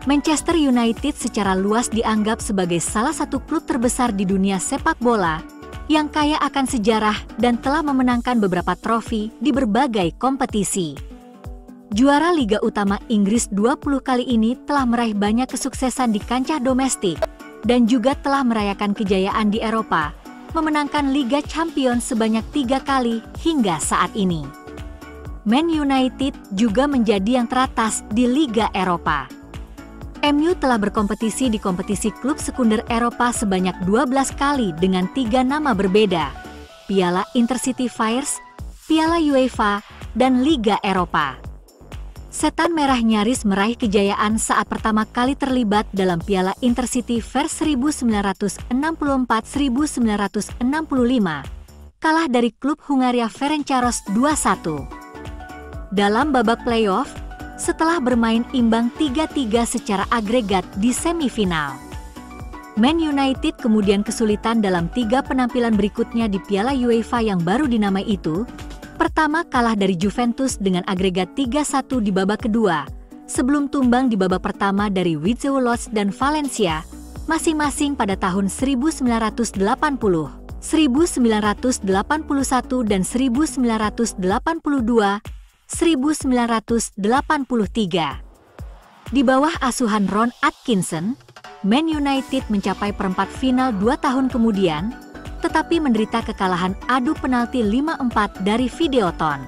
Manchester United secara luas dianggap sebagai salah satu klub terbesar di dunia sepak bola yang kaya akan sejarah dan telah memenangkan beberapa trofi di berbagai kompetisi. Juara Liga Utama Inggris 20 kali ini telah meraih banyak kesuksesan di kancah domestik dan juga telah merayakan kejayaan di Eropa, memenangkan Liga Champions sebanyak 3 kali hingga saat ini. Man United juga menjadi yang teratas di Liga Eropa. MU telah berkompetisi di kompetisi klub sekunder Eropa sebanyak 12 kali dengan 3 nama berbeda, Piala Intercity Fires, Piala UEFA, dan Liga Eropa. Setan Merah nyaris meraih kejayaan saat pertama kali terlibat dalam Piala Intercity Fires 1964-1965, kalah dari klub Hungaria Ferencváros 2-1. Dalam babak playoff, setelah bermain imbang 3-3 secara agregat di semifinal. Man United kemudian kesulitan dalam 3 penampilan berikutnya di Piala UEFA yang baru dinamai itu. Pertama kalah dari Juventus dengan agregat 3-1 di babak kedua, sebelum tumbang di babak pertama dari Widzew Łódź dan Valencia, masing-masing pada tahun 1980, 1981 dan 1982, 1983. Di bawah asuhan Ron Atkinson, Man United mencapai perempat final 2 tahun kemudian, tetapi menderita kekalahan adu penalti 5-4 dari Videoton.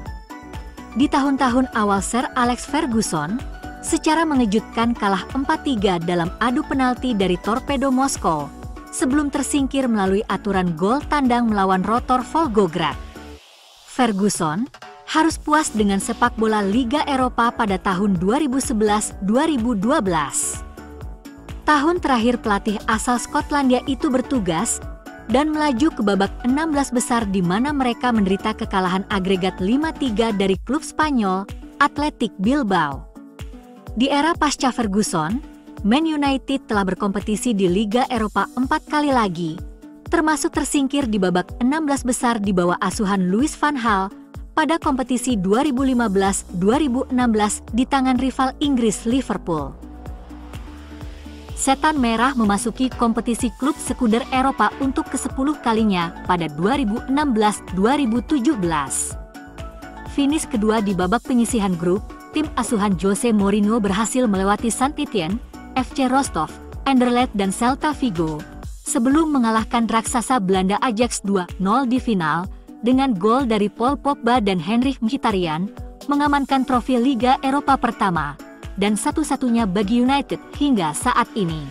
Di tahun-tahun awal Sir Alex Ferguson, secara mengejutkan kalah 4-3 dalam adu penalti dari Torpedo Moskow, sebelum tersingkir melalui aturan gol tandang melawan Rotor Volgograd. Ferguson harus puas dengan sepak bola Liga Eropa pada tahun 2011-2012. Tahun terakhir pelatih asal Skotlandia itu bertugas dan melaju ke babak 16 besar di mana mereka menderita kekalahan agregat 5-3 dari klub Spanyol, Athletic Bilbao. Di era pasca Ferguson, Man United telah berkompetisi di Liga Eropa 4 kali lagi, termasuk tersingkir di babak 16 besar di bawah asuhan Louis van Gaal pada kompetisi 2015-2016 di tangan rival Inggris Liverpool. Setan Merah memasuki kompetisi klub sekunder Eropa untuk ke-10 kalinya pada 2016-2017. Finish kedua di babak penyisihan grup, tim asuhan Jose Mourinho berhasil melewati Saint-Étienne, FC Rostov, Anderlecht dan Celta Vigo, sebelum mengalahkan raksasa Belanda Ajax 2-0 di final, dengan gol dari Paul Pogba dan Henrikh Mkhitaryan, mengamankan trofi Liga Eropa pertama, dan satu-satunya bagi United hingga saat ini.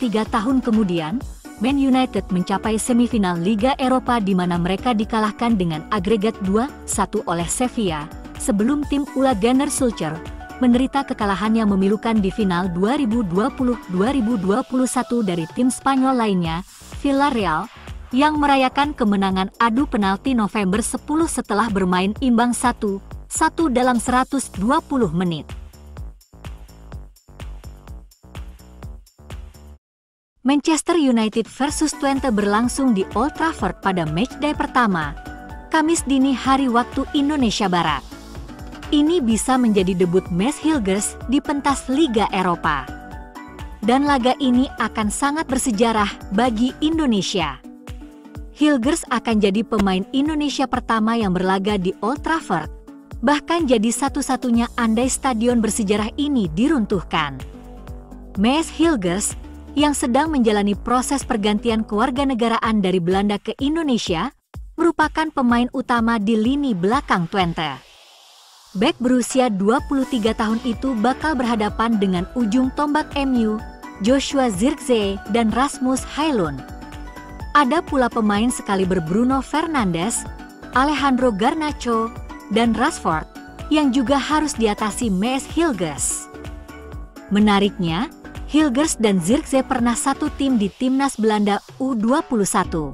3 tahun kemudian, Man United mencapai semifinal Liga Eropa di mana mereka dikalahkan dengan agregat 2-1 oleh Sevilla, sebelum tim Ole Gunnar Solskjaer menderita kekalahan yang memilukan di final 2020-2021 dari tim Spanyol lainnya, Villarreal, yang merayakan kemenangan adu penalti November 10 setelah bermain imbang 1-1 dalam 120 menit. Manchester United versus Twente berlangsung di Old Trafford pada matchday pertama, Kamis dini hari waktu Indonesia Barat. Ini bisa menjadi debut Mads Hilgers di pentas Liga Eropa. Dan laga ini akan sangat bersejarah bagi Indonesia. Hilgers akan jadi pemain Indonesia pertama yang berlaga di Old Trafford, bahkan jadi satu-satunya andai stadion bersejarah ini diruntuhkan. Mads Hilgers, yang sedang menjalani proses pergantian kewarganegaraan dari Belanda ke Indonesia, merupakan pemain utama di lini belakang Twente. Bek berusia 23 tahun itu bakal berhadapan dengan ujung tombak MU, Joshua Zirkzee dan Rasmus Højlund. Ada pula pemain sekaliber Bruno Fernandes, Alejandro Garnacho, dan Rashford yang juga harus diatasi Mads Hilgers. Menariknya, Hilgers dan Zirkzee pernah satu tim di timnas Belanda U21.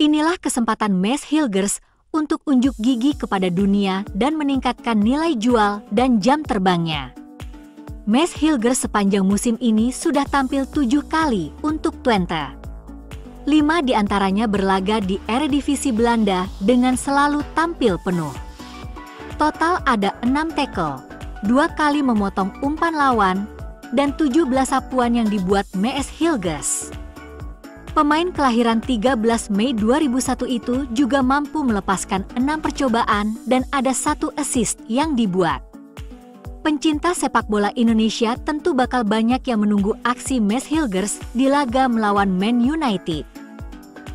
Inilah kesempatan Mads Hilgers untuk unjuk gigi kepada dunia dan meningkatkan nilai jual dan jam terbangnya. Mads Hilgers sepanjang musim ini sudah tampil 7 kali untuk Twente. 5 diantaranya berlaga di Eredivisie Belanda dengan selalu tampil penuh. Total ada 6 tackle, 2 kali memotong umpan lawan, dan 17 sapuan yang dibuat M.S. Hilgers. Pemain kelahiran 13 Mei 2001 itu juga mampu melepaskan 6 percobaan dan ada 1 assist yang dibuat. Pencinta sepak bola Indonesia tentu bakal banyak yang menunggu aksi M.S. Hilgers di laga melawan Man United.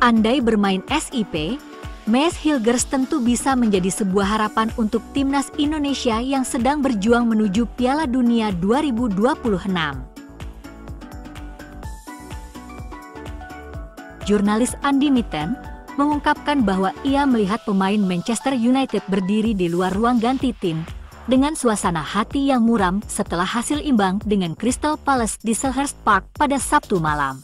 Andai bermain SIP, M.S. Hilgers tentu bisa menjadi sebuah harapan untuk timnas Indonesia yang sedang berjuang menuju Piala Dunia 2026. Jurnalis Andy Mitten mengungkapkan bahwa ia melihat pemain Manchester United berdiri di luar ruang ganti tim dengan suasana hati yang muram setelah hasil imbang dengan Crystal Palace di Selhurst Park pada Sabtu malam.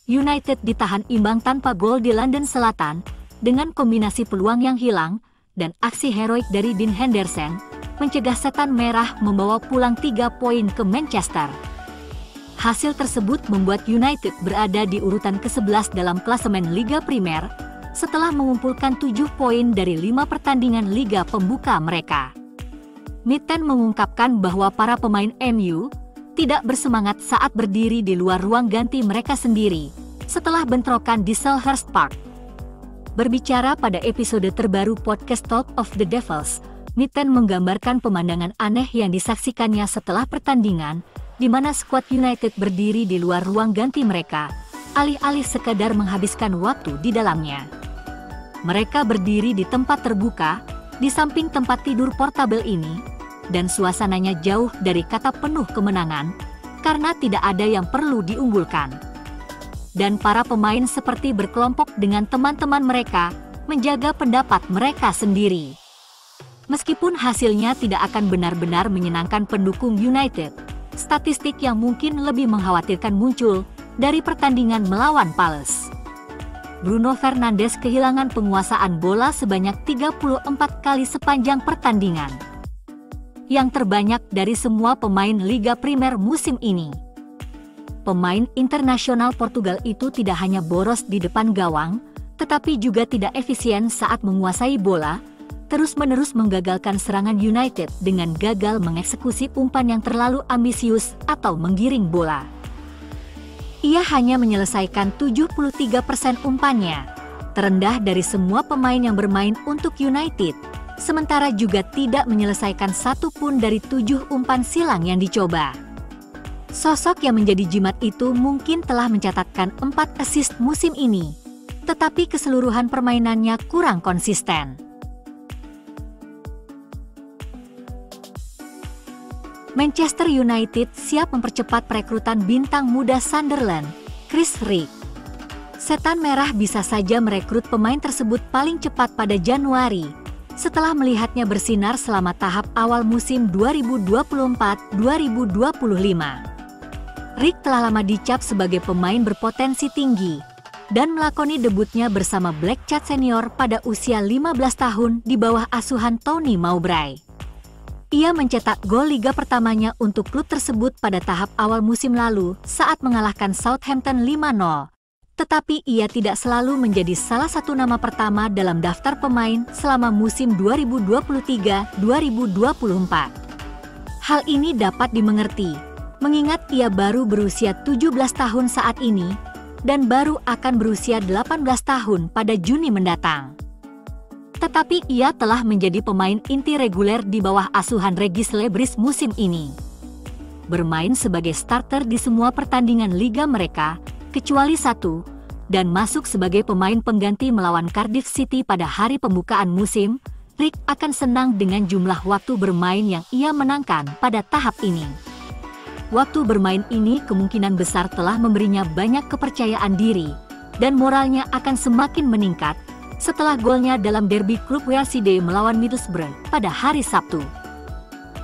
United ditahan imbang tanpa gol di London Selatan dengan kombinasi peluang yang hilang dan aksi heroik dari Dean Henderson mencegah Setan Merah membawa pulang 3 poin ke Manchester. Hasil tersebut membuat United berada di urutan ke-11 dalam klasemen Liga Primer setelah mengumpulkan 7 poin dari 5 pertandingan Liga pembuka mereka. Mitten mengungkapkan bahwa para pemain MU tidak bersemangat saat berdiri di luar ruang ganti mereka sendiri setelah bentrokan di Selhurst Park. Berbicara pada episode terbaru podcast Talk of the Devils, Mitten menggambarkan pemandangan aneh yang disaksikannya setelah pertandingan di mana skuad United berdiri di luar ruang ganti mereka, alih-alih sekadar menghabiskan waktu di dalamnya. Mereka berdiri di tempat terbuka, di samping tempat tidur portabel ini, dan suasananya jauh dari kata penuh kemenangan, karena tidak ada yang perlu diunggulkan. Dan para pemain seperti berkelompok dengan teman-teman mereka, menjaga pendapat mereka sendiri. Meskipun hasilnya tidak akan benar-benar menyenangkan pendukung United, statistik yang mungkin lebih mengkhawatirkan muncul dari pertandingan melawan Palace. Bruno Fernandes kehilangan penguasaan bola sebanyak 34 kali sepanjang pertandingan, yang terbanyak dari semua pemain Liga Primer musim ini. Pemain internasional Portugal itu tidak hanya boros di depan gawang, tetapi juga tidak efisien saat menguasai bola, terus-menerus menggagalkan serangan United dengan gagal mengeksekusi umpan yang terlalu ambisius atau menggiring bola. Ia hanya menyelesaikan 73% umpannya, terendah dari semua pemain yang bermain untuk United, sementara juga tidak menyelesaikan 1 pun dari 7 umpan silang yang dicoba. Sosok yang menjadi jimat itu mungkin telah mencatatkan 4 assist musim ini, tetapi keseluruhan permainannya kurang konsisten. Manchester United siap mempercepat perekrutan bintang muda Sunderland, Chris Rigg. Setan Merah bisa saja merekrut pemain tersebut paling cepat pada Januari, setelah melihatnya bersinar selama tahap awal musim 2024-2025. Rigg telah lama dicap sebagai pemain berpotensi tinggi, dan melakoni debutnya bersama Blackcat Senior pada usia 15 tahun di bawah asuhan Tony Mowbray. Ia mencetak gol liga pertamanya untuk klub tersebut pada tahap awal musim lalu saat mengalahkan Southampton 5-0. Tetapi ia tidak selalu menjadi salah satu nama pertama dalam daftar pemain selama musim 2023-2024. Hal ini dapat dimengerti, mengingat ia baru berusia 17 tahun saat ini, dan baru akan berusia 18 tahun pada Juni mendatang. Tetapi ia telah menjadi pemain inti reguler di bawah asuhan Regis Lebris musim ini. Bermain sebagai starter di semua pertandingan liga mereka, kecuali 1, dan masuk sebagai pemain pengganti melawan Cardiff City pada hari pembukaan musim, Rigg akan senang dengan jumlah waktu bermain yang ia menangkan pada tahap ini. Waktu bermain ini kemungkinan besar telah memberinya banyak kepercayaan diri, dan moralnya akan semakin meningkat setelah golnya dalam derby klub Welside melawan Middlesbrough pada hari Sabtu.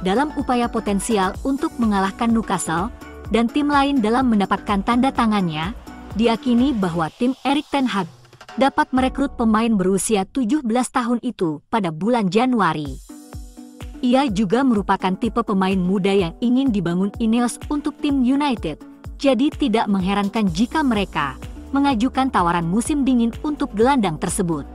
Dalam upaya potensial untuk mengalahkan Newcastle dan tim lain dalam mendapatkan tanda tangannya, diakini bahwa tim Erik ten Hag dapat merekrut pemain berusia 17 tahun itu pada bulan Januari. Ia juga merupakan tipe pemain muda yang ingin dibangun Ineos untuk tim United, jadi tidak mengherankan jika mereka mengajukan tawaran musim dingin untuk gelandang tersebut.